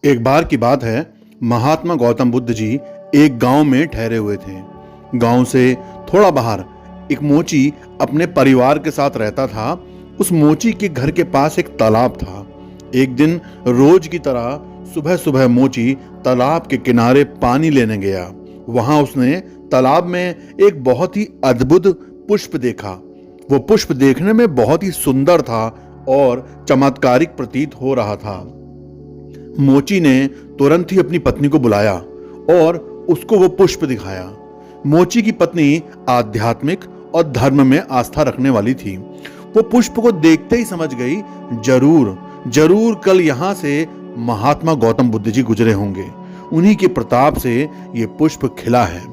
एक बार की बात है। महात्मा गौतम बुद्ध जी एक गांव में ठहरे हुए थे। गांव से थोड़ा बाहर एक मोची अपने परिवार के साथ रहता था। उस मोची के घर के पास एक तालाब था। एक दिन रोज की तरह सुबह सुबह मोची तालाब के किनारे पानी लेने गया। वहां उसने तालाब में एक बहुत ही अद्भुत पुष्प देखा। वो पुष्प देखने में बहुत ही सुंदर था और चमत्कारिक प्रतीत हो रहा था। मोची ने तुरंत ही अपनी पत्नी को बुलाया और उसको वो पुष्प दिखाया। मोची की पत्नी आध्यात्मिक और धर्म में आस्था रखने वाली थी। वो पुष्प को देखते ही समझ गई, जरूर जरूर कल यहां से महात्मा गौतम बुद्ध जी गुजरे होंगे। उन्हीं के प्रताप से ये पुष्प खिला है।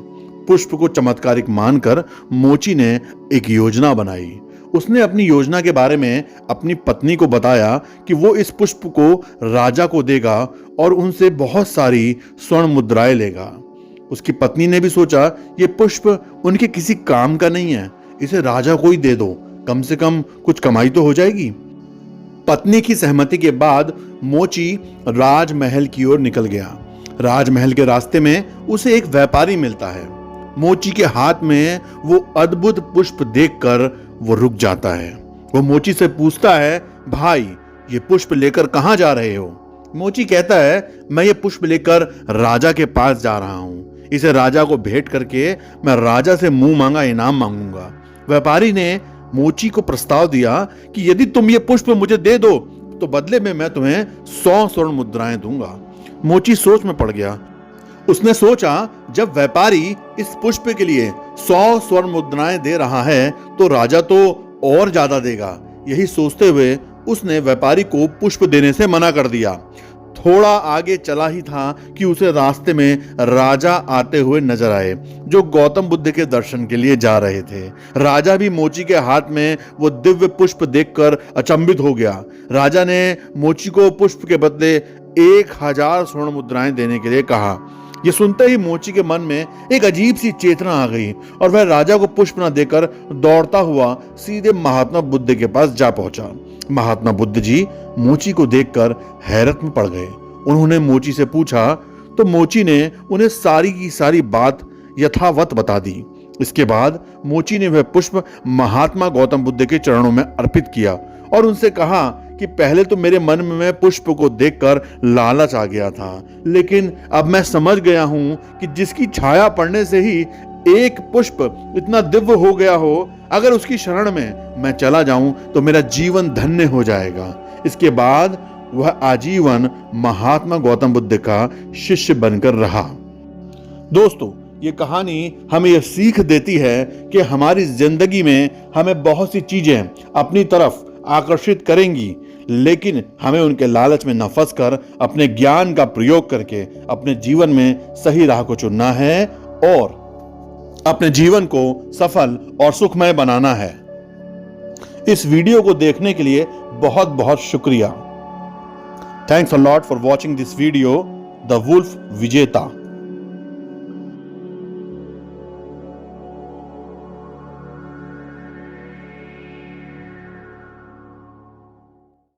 पुष्प को चमत्कारिक मानकर मोची ने एक योजना बनाई। उसने अपनी योजना के बारे में अपनी पत्नी को बताया कि वो इस पुष्प को राजा को देगा और उनसे बहुत सारी स्वर्ण मुद्राएं लेगा। उसकी पत्नी ने भी सोचा, ये पुष्प उनके किसी काम का नहीं है, इसे राजा को ही दे दो, कम से कम कुछ कमाई तो हो जाएगी। पत्नी की सहमति के बाद मोची राजमहल की ओर निकल गया। राजमहल के रास्ते में उसे एक व्यापारी मिलता है। मोची के हाथ में वो अद्भुत पुष्प देखकर वो रुक जाता है। वो मोची से पूछता है, भाई ये पुष्प लेकर कहां जा रहे हो? मोची कहता है, मैं ये पुष्प लेकर राजा के पास जा रहा हूं। इसे राजा को भेंट करके मैं राजा से मुंह मांगा इनाम मांगूंगा। व्यापारी ने मोची को प्रस्ताव दिया कि यदि तुम ये पुष्प मुझे दे दो तो बदले में मैं तुम्हें 100 स्वर्ण मुद्राएं दूंगा। मोची सोच में पड़ गया। उसने सोचा, जब व्यापारी इस पुष्प के लिए 100 स्वर्ण मुद्राएं दे रहा है तो राजा तो और ज्यादा देगा। यही सोचते हुए उसने व्यापारी को पुष्प देने से मना कर दिया। थोड़ा आगे चला ही था कि उसे रास्ते में राजा आते हुए नजर आए, जो गौतम बुद्ध के दर्शन के लिए जा रहे थे। राजा भी मोची के हाथ में वो दिव्य पुष्प देखकर अचंभित हो गया। राजा ने मोची को पुष्प के बदले 1000 स्वर्ण मुद्राएं देने के लिए कहा। ये सुनते ही मोची के मन में एक अजीब सी चेतना आ गई और वह राजा को पुष्प न देकर दौड़ता हुआ सीधे महात्मा बुद्ध के पास जा पहुंचा। महात्मा बुद्ध जी मोची को देखकर हैरत में पड़ गए। उन्होंने मोची से पूछा तो मोची ने उन्हें सारी की सारी बात यथावत बता दी। इसके बाद मोची ने वह पुष्प महात्मा गौतम बुद्ध के चरणों में अर्पित किया और उनसे कहा कि पहले तो मेरे मन में पुष्प को देखकर लालच आ गया था, लेकिन अब मैं समझ गया हूं कि जिसकी छाया पड़ने से ही एक पुष्प इतना दिव्य हो गया हो, अगर उसकी शरण में मैं चला जाऊं तो मेरा जीवन धन्य हो जाएगा। इसके बाद वह आजीवन महात्मा गौतम बुद्ध का शिष्य बनकर रहा। दोस्तों, ये कहानी हमें यह सीख देती है कि हमारी जिंदगी में हमें बहुत सी चीजें अपनी तरफ आकर्षित करेंगी, लेकिन हमें उनके लालच में न फंसकर अपने ज्ञान का प्रयोग करके अपने जीवन में सही राह को चुनना है और अपने जीवन को सफल और सुखमय बनाना है। इस वीडियो को देखने के लिए बहुत बहुत शुक्रिया। Thanks a lot for watching this video. The wolf विजेता।